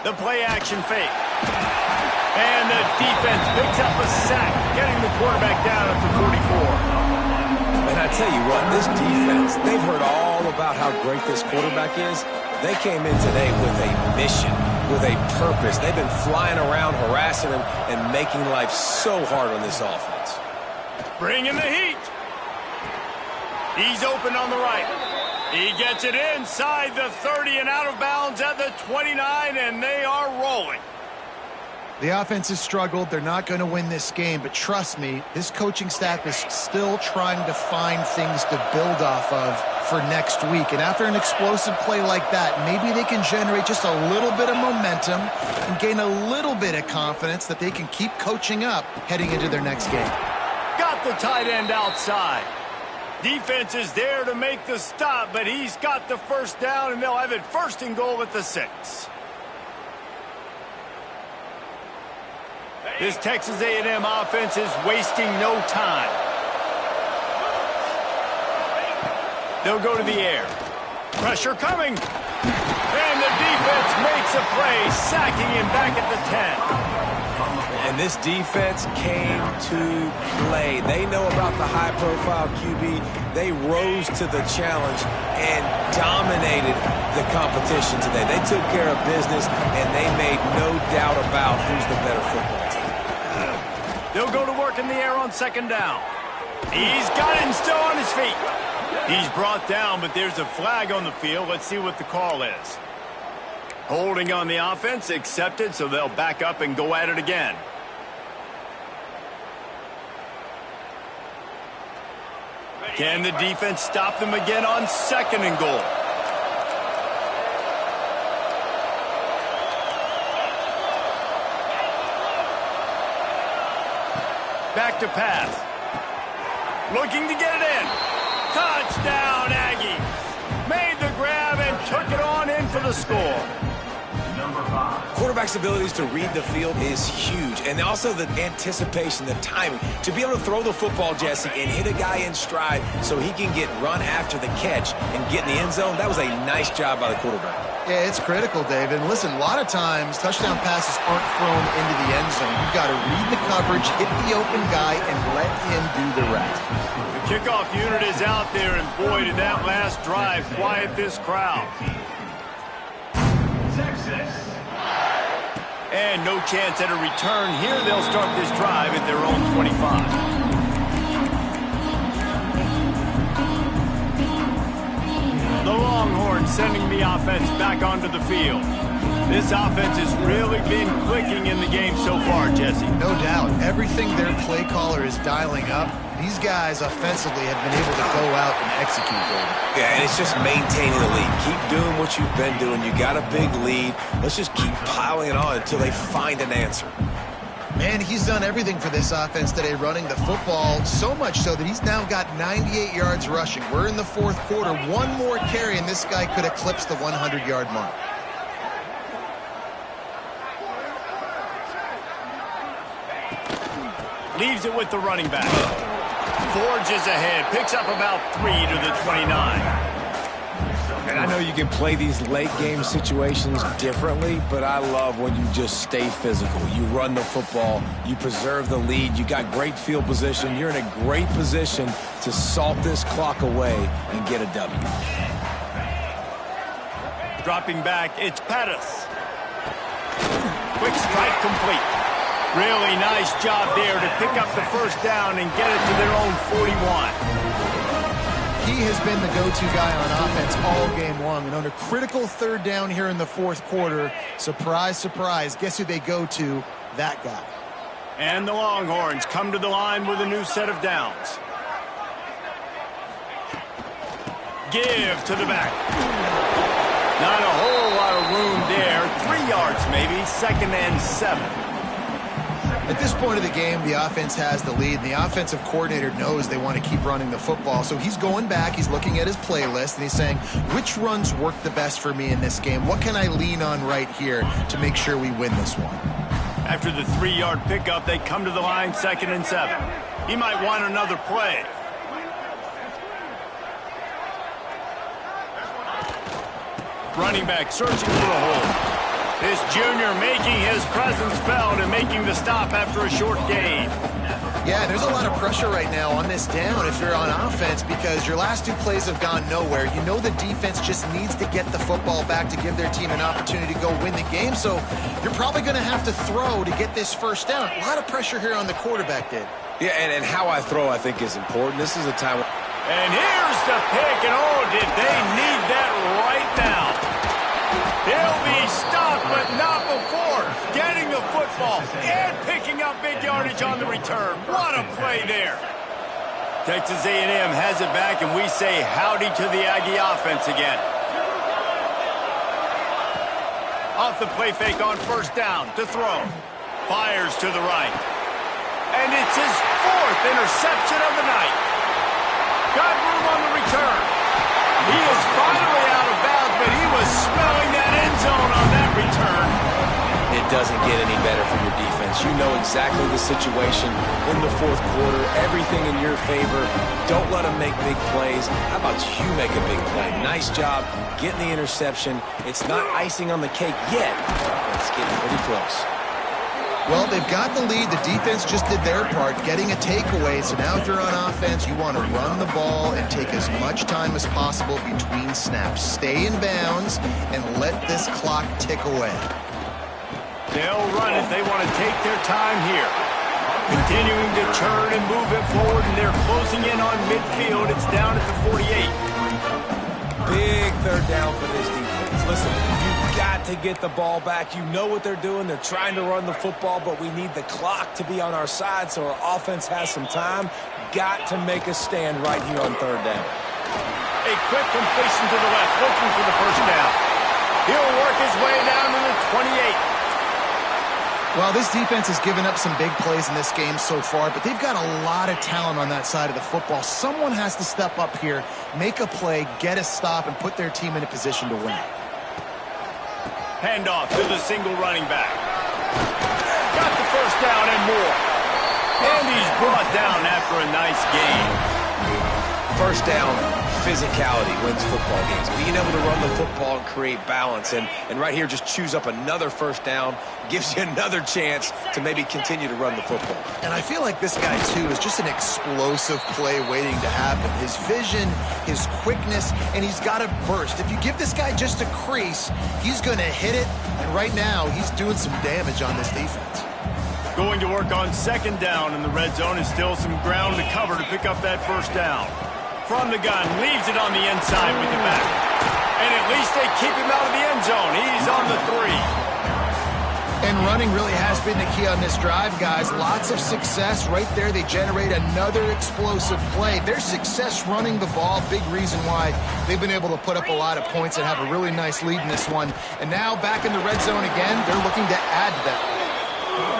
The play action fake. And the defense picks up a sack, getting the quarterback down at the 44. And I tell you what, this defense, they've heard all about how great this quarterback is. They came in today with a mission, with a purpose. They've been flying around, harassing him, and making life so hard on this offense. Bringing the heat. He's open on the right. He gets it inside the 30 and out of bounds at the 29, and they are rolling. The offense has struggled. They're not going to win this game, but trust me, this coaching staff is still trying to find things to build off of for next week. And after an explosive play like that, maybe they can generate just a little bit of momentum and gain a little bit of confidence that they can keep coaching up heading into their next game. Got the tight end outside. Defense is there to make the stop, but he's got the first down, and they'll have it first and goal at the 6. This Texas A&M offense is wasting no time. They'll go to the air. Pressure coming. And the defense makes a play, sacking him back at the 10. And this defense came to play. They know about the high-profile QB. They rose to the challenge and dominated the competition today. They took care of business, and they made no doubt about who's the better football team. They'll go to work in the air on second down. He's got it and still on his feet. He's brought down, but there's a flag on the field. Let's see what the call is. Holding on the offense, accepted, so they'll back up and go at it again. Can the defense stop them again on second and goal? Back to pass. Looking to get it in. Touchdown, Aggies. Made the grab and took it on in for the score. Quarterback's abilities to read the field is huge. And also the anticipation, the timing. To be able to throw the football, Jesse, and hit a guy in stride so he can get run after the catch and get in the end zone, that was a nice job by the quarterback. Yeah, it's critical, David. And listen, a lot of times touchdown passes aren't thrown into the end zone. You've got to read the coverage, hit the open guy, and let him do the rest. The kickoff unit is out there, and boy, did that last drive quiet this crowd. Texas. And no chance at a return here. They'll start this drive at their own 25. The Longhorns sending the offense back onto the field. This offense has really been clicking in the game so far, Jesse. No doubt. Everything their play caller is dialing up, these guys offensively have been able to go out and execute, David. Yeah, and it's just maintaining the lead. Keep doing what you've been doing. You got a big lead. Let's just keep piling it on until they find an answer. Man, he's done everything for this offense today, running the football, so much so that he's now got 98 yards rushing. We're in the fourth quarter. One more carry, and this guy could eclipse the 100-yard mark. Leaves it with the running back. Forges ahead, picks up about 3 to the 29. And I know you can play these late game situations differently, but I love when you just stay physical. You run the football, you preserve the lead, you got great field position, you're in a great position to salt this clock away and get a W. Dropping back, it's Pettis. Quick strike complete. Really nice job there to pick up the first down and get it to their own 41. He has been the go-to guy on offense all game long. And on a critical third down here in the fourth quarter, surprise, surprise, guess who they go to? That guy. And the Longhorns come to the line with a new set of downs. Give to the back. Not a whole lot of room there. 3 yards maybe, 2nd and 7. At this point of the game, the offense has the lead, and the offensive coordinator knows they want to keep running the football. So he's going back, he's looking at his playlist, and he's saying, which runs work the best for me in this game? What can I lean on right here to make sure we win this one? After the 3-yard pickup, they come to the line 2nd and 7. He might want another play. Running back searching for a hole. This junior making his presence felt and making the stop after a short gain. Yeah, there's a lot of pressure right now on this down if you're on offense because your last 2 plays have gone nowhere. You know the defense just needs to get the football back to give their team an opportunity to go win the game, so you're probably going to have to throw to get this first down. A lot of pressure here on the quarterback, Dave. Yeah, and how I throw, I think, is important. This is a time... And here's the pick, and oh, did they need that right now. He'll be stopped, but not before getting the football and picking up big yardage on the return. What a play there. Texas A&M has it back, and we say howdy to the Aggie offense again. Off the play fake on first down to throw. Fires to the right. And it's his 4th interception of the night. Got room on the return. He is finally out of bounds, but he was smelling that end zone on that return. It doesn't get any better from your defense. You know exactly the situation in the fourth quarter. Everything in your favor. Don't let them make big plays. How about you make a big play? Nice job getting the interception. It's not icing on the cake yet, but it's getting pretty close. Well, they've got the lead. The defense just did their part, getting a takeaway. So now if you're on offense, you want to run the ball and take as much time as possible between snaps. Stay in bounds and let this clock tick away. They'll run it. They want to take their time here. Continuing to turn and move it forward, and they're closing in on midfield. It's down at the 48. Big third down for this defense. Listen, you've got to get the ball back. You know what they're doing. They're trying to run the football, but we need the clock to be on our side so our offense has some time. Got to make a stand right here on third down. A quick completion to the left, looking for the first down. He'll work his way down to the 28. Well, this defense has given up some big plays in this game so far, but they've got a lot of talent on that side of the football. Someone has to step up here, make a play, get a stop, and put their team in a position to win. Handoff to the single running back. Got the first down and more. And he's brought down after a nice gain. First down, physicality wins football games. Being able to run the football and create balance. And right here, just choose up another first down. Gives you another chance to maybe continue to run the football. And I feel like this guy, too, is just an explosive play waiting to happen. His vision, his quickness, and he's got a burst. If you give this guy just a crease, he's going to hit it. And right now, he's doing some damage on this defense. Going to work on second down in the red zone is still some ground to cover to pick up that first down. From the gun, leaves it on the inside with the back. And at least they keep him out of the end zone. He's on the 3. And running really has been the key on this drive, guys. Lots of success right there. They generate another explosive play. Their success running the ball, big reason why they've been able to put up a lot of points and have a really nice lead in this one. And now back in the red zone again, they're looking to add to that.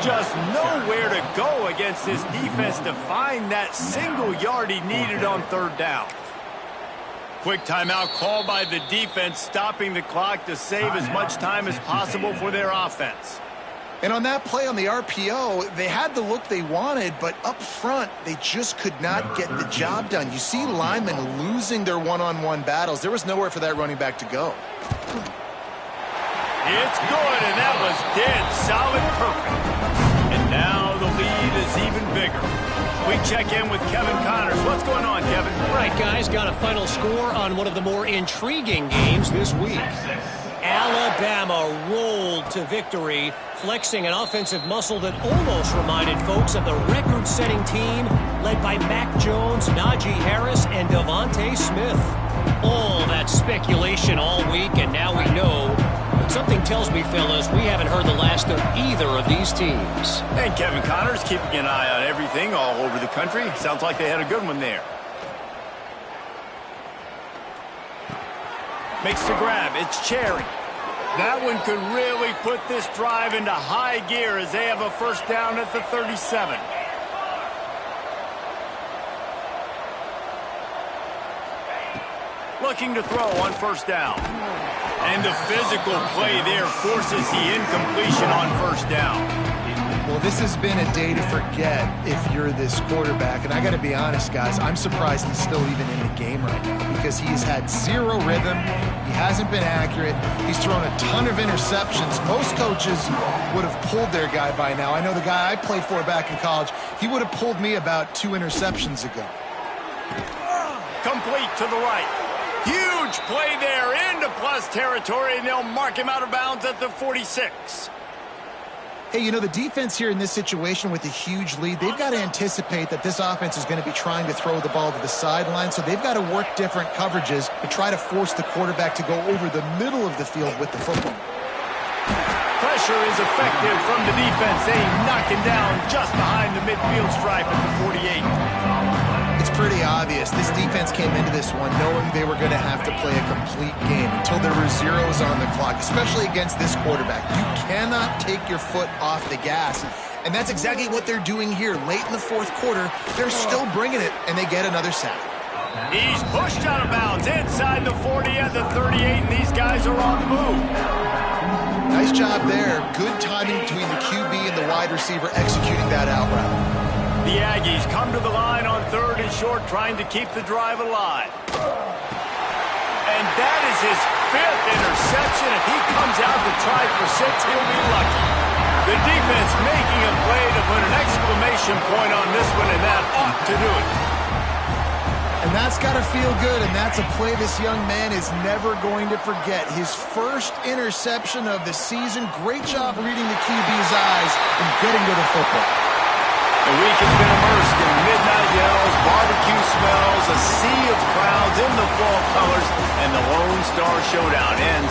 Just nowhere to go against this defense to find that single yard he needed on third down. Quick timeout called by the defense, stopping the clock to save as much time as possible for their offense. And on that play on the RPO, they had the look they wanted, but up front, they just could not get the job done. You see linemen losing their one-on-one battles. There was nowhere for that running back to go. It's good, and that was dead solid perfect. And now the lead is even bigger. We check in with Kevin Connors. What's going on, Kevin? All right, guys, got a final score on one of the more intriguing games this week. Alabama rolled to victory, flexing an offensive muscle that almost reminded folks of the record-setting team led by Mac Jones, Najee Harris, and Devontae Smith. All that speculation all week, and now we know. But something tells me, fellas, we haven't heard the last of either of these teams. And Kevin Connor's keeping an eye on everything all over the country. Sounds like they had a good one there. Makes the grab. It's Cherry. That one could really put this drive into high gear as they have a first down at the 37. Looking to throw on first down. And the physical play there forces the incompletion on first down. Well, this has been a day to forget if you're this quarterback. And I got to be honest, guys, I'm surprised he's still even in the game right now because he has had zero rhythm. He hasn't been accurate. He's thrown a ton of interceptions. Most coaches would have pulled their guy by now. I know the guy I played for back in college, he would have pulled me about 2 interceptions ago. Complete to the right. Huge play there into plus territory, and they'll mark him out of bounds at the 46. Hey, you know, the defense here in this situation with a huge lead, they've got to anticipate that this offense is going to be trying to throw the ball to the sideline, so they've got to work different coverages to try to force the quarterback to go over the middle of the field with the football. Pressure is effective from the defense. They knock him down just behind the midfield stripe at the 48. It's pretty obvious. This defense came into this one knowing they were going to have to play a complete game until there were zeros on the clock, especially against this quarterback. You cannot take your foot off the gas, and that's exactly what they're doing here. Late in the fourth quarter, they're still bringing it, and they get another sack. He's pushed out of bounds inside the 40 at the 38, and these guys are on the move. Nice job there. Good timing between the QB and the wide receiver executing that out route. The Aggies come to the line on 3rd and short, trying to keep the drive alive. And that is his 5th interception. If he comes out to try for 6, he'll be lucky. The defense making a play to put an exclamation point on this one, and that ought to do it. And that's got to feel good, and that's a play this young man is never going to forget. His first interception of the season. Great job reading the QB's eyes and getting to the football. The week has been immersed in midnight yells, barbecue smells, a sea of crowds in the fall colors, and the Lone Star Showdown ends